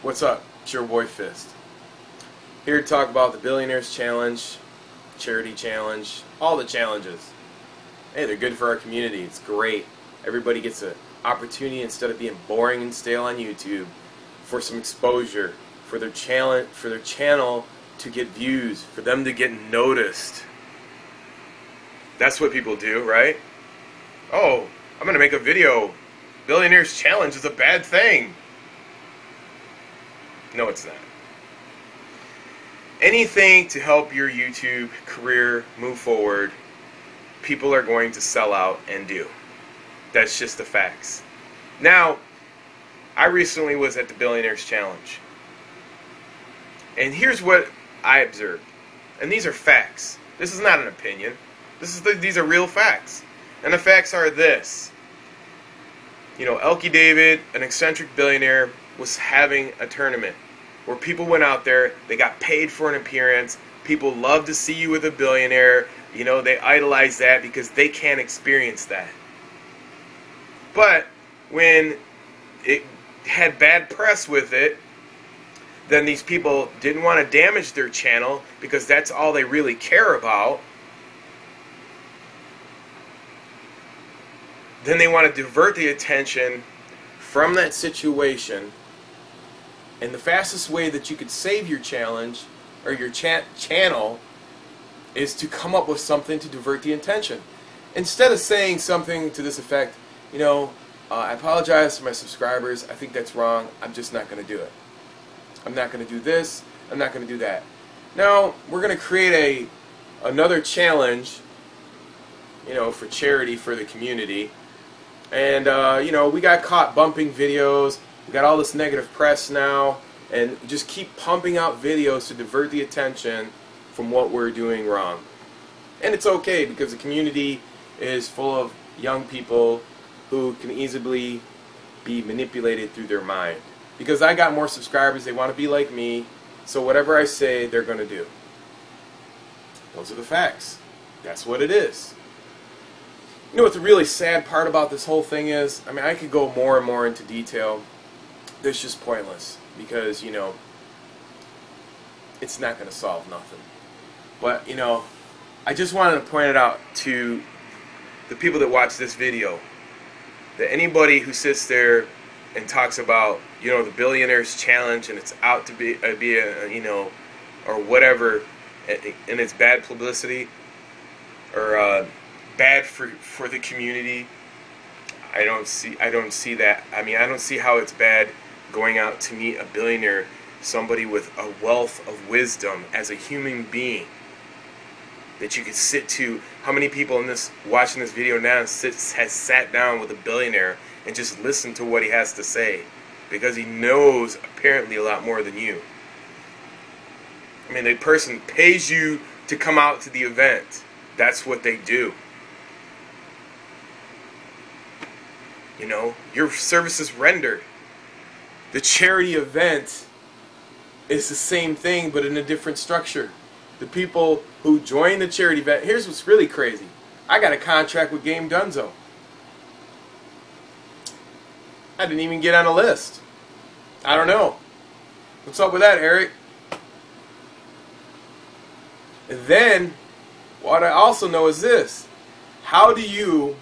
What's up? It's your boy Fist. Here to talk about the Billionaires Challenge, Charity Challenge, all the challenges. Hey, they're good for our community. It's great. Everybody gets an opportunity instead of being boring and stale on YouTube for some exposure, for their channel to get views, for them to get noticed. That's what people do, right? Oh, I'm going to make a video. Billionaires Challenge is a bad thing. No, it's not. Anything to help your YouTube career move forward, people are going to sell out and do. That's just the facts. Now, I recently was at the Billionaires Challenge. And here's what I observed. And these are facts. This is not an opinion. These are real facts. And the facts are this. You know, Elkie David, an eccentric billionaire, was having a tournament where people went out there, they got paid for an appearance. People love to see you with a billionaire. You know, they idolize that because they can't experience that. But when it had bad press with it, then these people didn't want to damage their channel because that's all they really care about. Then they want to divert the attention from that situation. And the fastest way that you could save your challenge or your channel is to come up with something to divert the attention. Instead of saying something to this effect, you know, I apologize to my subscribers, I think that's wrong, I'm just not going to do it. I'm not going to do this, I'm not going to do that. Now, we're going to create another challenge, you know, for charity, for the community. And, you know, we got caught bumping videos. We got all this negative press now. And just keep pumping out videos to divert the attention from what we're doing wrong. And it's okay because the community is full of young people who can easily be manipulated through their mind. Because I got more subscribers, they want to be like me. So whatever I say, they're going to do. Those are the facts. That's what it is. You know what the really sad part about this whole thing is? I mean, I could go more and more into detail. It's just pointless because, you know, it's not going to solve nothing. But, you know, I just wanted to point it out to the people that watch this video that anybody who sits there and talks about, you know, the Billionaires Challenge and it's out to be a you know, or whatever, and it's bad publicity or bad for the community. I don't see that. I mean, I don't see how it's bad going out to meet a billionaire, somebody with a wealth of wisdom as a human being that you could sit to. How many people in this watching this video now has sat down with a billionaire and just listened to what he has to say because he knows apparently a lot more than you. I mean, the person pays you to come out to the event. That's what they do. You know, your service is rendered. The charity event is the same thing, but in a different structure. The people who join the charity event, here's what's really crazy. I got a contract with Game Dunzo. I didn't even get on a list. I don't know. What's up with that, Eric? And then, what I also know is this. How do you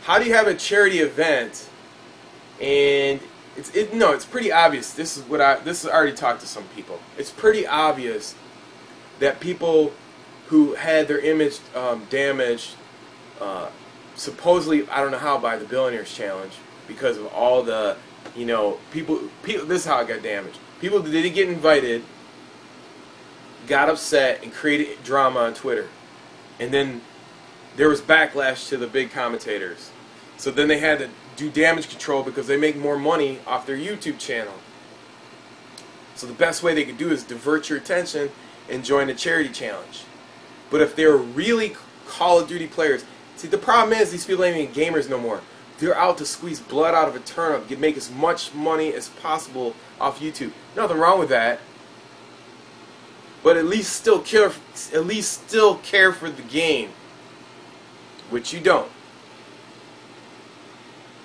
have a charity event and it's pretty obvious. This is I already talked to some people. It's pretty obvious that people who had their image damaged supposedly, I don't know how, by the Billionaires Challenge because of all the, you know, people this is how it got damaged. People that didn't get invited got upset and created drama on Twitter. And then there was backlash to the big commentators. So then they had to do damage control because they make more money off their YouTube channel. So the best way they could do is divert your attention and join the charity challenge. But if they're really Call of Duty players, see, the problem is these people ain't even gamers no more. They're out to squeeze blood out of a turnip, get make as much money as possible off YouTube. Nothing wrong with that. But at least still care for the game, which you don't.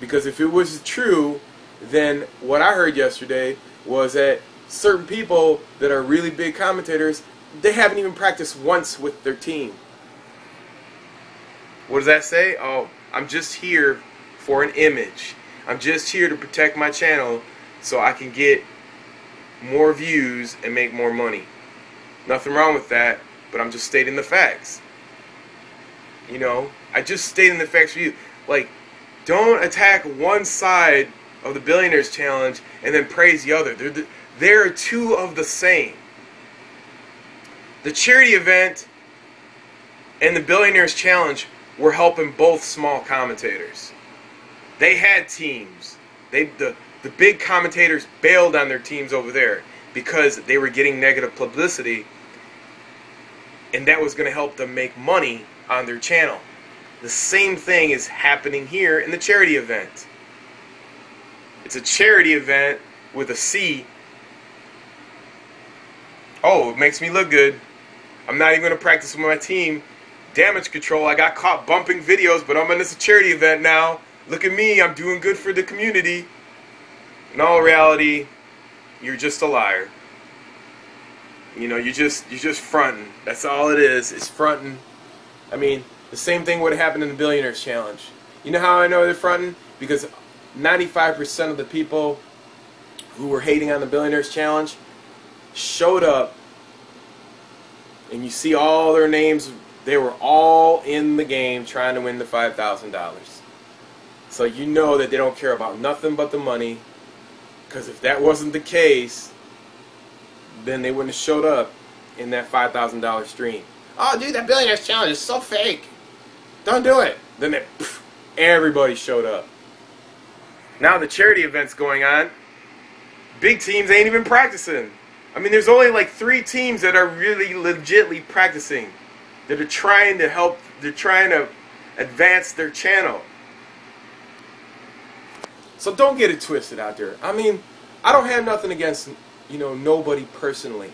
Because if it was true then what I heard yesterday was that certain people that are really big commentators, they haven't even practiced once with their team. What does that say? Oh, I'm just here for an image. I'm just here to protect my channel so I can get more views and make more money. Nothing wrong with that, but I'm just stating the facts. You know, I just stating the facts for you. Like, don't attack one side of the Billionaires Challenge and then praise the other. They're two of the same. The charity event and the Billionaires Challenge were helping both small commentators. They had teams. The big commentators bailed on their teams over there because they were getting negative publicity, and that was going to help them make money on their channel. The same thing is happening here in the charity event. It's a charity event with a C. Oh, it makes me look good. I'm not even going to practice with my team. Damage control. I got caught bumping videos, but I'm in this charity event now. Look at me. I'm doing good for the community. In all reality, you're just a liar. You know, you're just fronting. That's all it is. It's fronting. I mean, the same thing would have happened in the Billionaires Challenge. You know how I know they're fronting? Because 95% of the people who were hating on the Billionaires Challenge showed up, and you see all their names. They were all in the game trying to win the $5,000. So you know that they don't care about nothing but the money, because if that wasn't the case, then they wouldn't have showed up in that $5,000 stream. Oh, dude, that Billionaires Challenge is so fake. Don't do it. Then everybody showed up. Now the charity event's going on. Big teams ain't even practicing. I mean, there's only like 3 teams that are really legitly practicing, that are trying to help, they're trying to advance their channel. So don't get it twisted out there. I mean, I don't have nothing against, you know, nobody personally.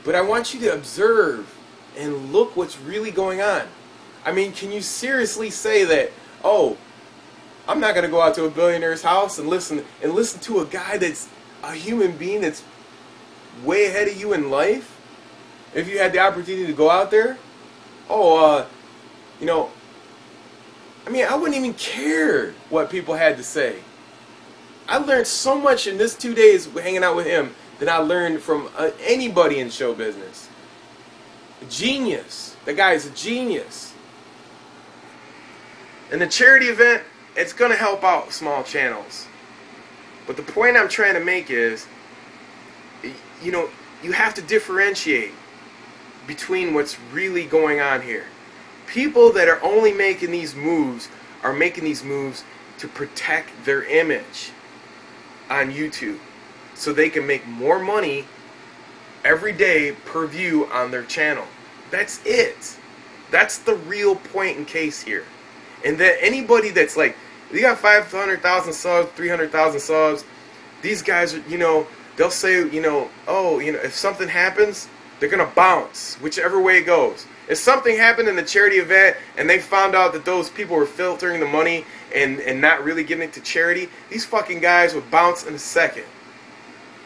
But I want you to observe and look what's really going on. I mean, can you seriously say that, oh, I'm not going to go out to a billionaire's house and listen to a guy that's a human being that's way ahead of you in life? If you had the opportunity to go out there? Oh, you know, I mean, I wouldn't even care what people had to say. I learned so much in this 2 days hanging out with him than I learned from anybody in show business. A genius. The guy is a genius. And the charity event, it's going to help out small channels. But the point I'm trying to make is, you know, you have to differentiate between what's really going on here. People that are only making these moves are making these moves to protect their image on YouTube, so they can make more money every day per view on their channel. That's it. That's the real point in case here. And that anybody that's like, you got 500,000 subs, 300,000 subs, these guys are, you know, they'll say, you know, oh, you know, if something happens, they're gonna bounce whichever way it goes. If something happened in the charity event and they found out that those people were filtering the money and not really giving it to charity, these fucking guys would bounce in a second.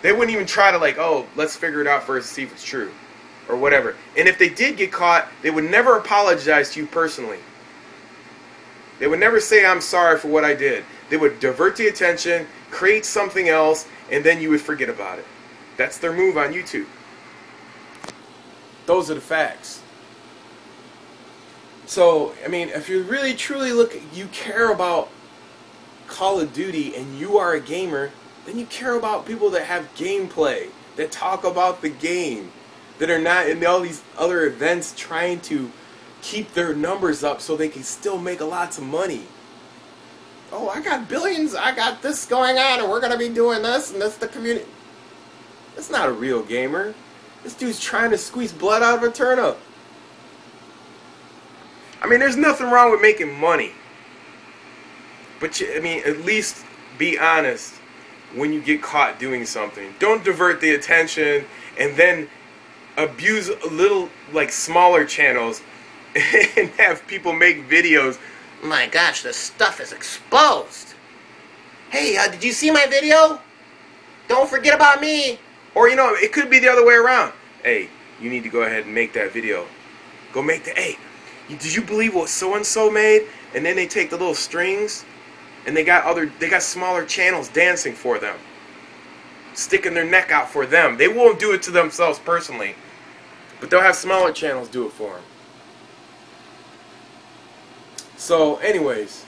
They wouldn't even try to, like, oh, let's figure it out first to see if it's true or whatever. And if they did get caught, they would never apologize to you personally. They would never say, I'm sorry for what I did. They would divert the attention, create something else, and then you would forget about it. That's their move on YouTube. Those are the facts. So, I mean, if you really truly you care about Call of Duty and you are a gamer, then you care about people that have gameplay, that talk about the game, that are not in all these other events trying to keep their numbers up so they can still make lots of money. Oh, I got billions, I got this going on, and we're going to be doing this, and that's the community. That's not a real gamer. This dude's trying to squeeze blood out of a turnip. I mean, there's nothing wrong with making money. But, I mean, at least be honest when you get caught doing something. Don't divert the attention and then abuse little, like, smaller channels and have people make videos. My gosh, this stuff is exposed. hey, did you see my video? Don't forget about me. Or, you know, it could be the other way around. Hey, you need to go ahead and make that video. Go make the, hey, did you believe what so-and-so made? And then they take the little strings and they got smaller channels dancing for them, sticking their neck out for them. They won't do it to themselves personally, but they'll have smaller channels do it for them. So anyways,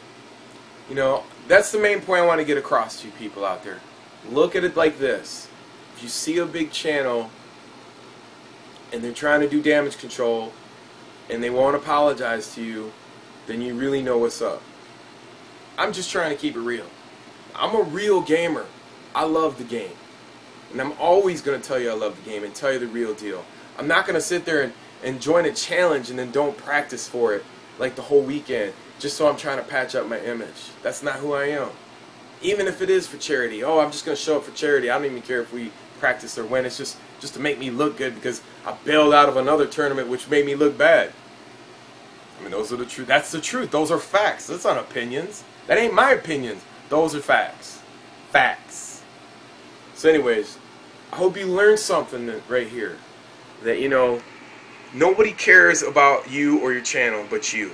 you know, that's the main point I want to get across to you people out there. Look at it like this. If you see a big channel and they're trying to do damage control and they won't apologize to you, then you really know what's up. I'm just trying to keep it real. I'm a real gamer. I love the game. And I'm always going to tell you I love the game and tell you the real deal. I'm not going to sit there and join a challenge and then don't practice for it like the whole weekend just so I'm trying to patch up my image. That's not who I am. Even if it is for charity. Oh, I'm just going to show up for charity. I don't even care if we practice or win. It's just to make me look good because I bailed out of another tournament which made me look bad. I mean, those are the truth. That's the truth. Those are facts. That's not opinions. That ain't my opinions. Those are facts. Facts. So anyways, I hope you learned something right here. That, you know, nobody cares about you or your channel but you.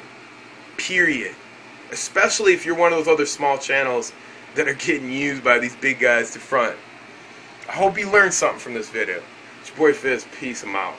Period. Especially if you're one of those other small channels that are getting used by these big guys to front. I hope you learned something from this video. It's your boy Fizz. Peace. I'm out.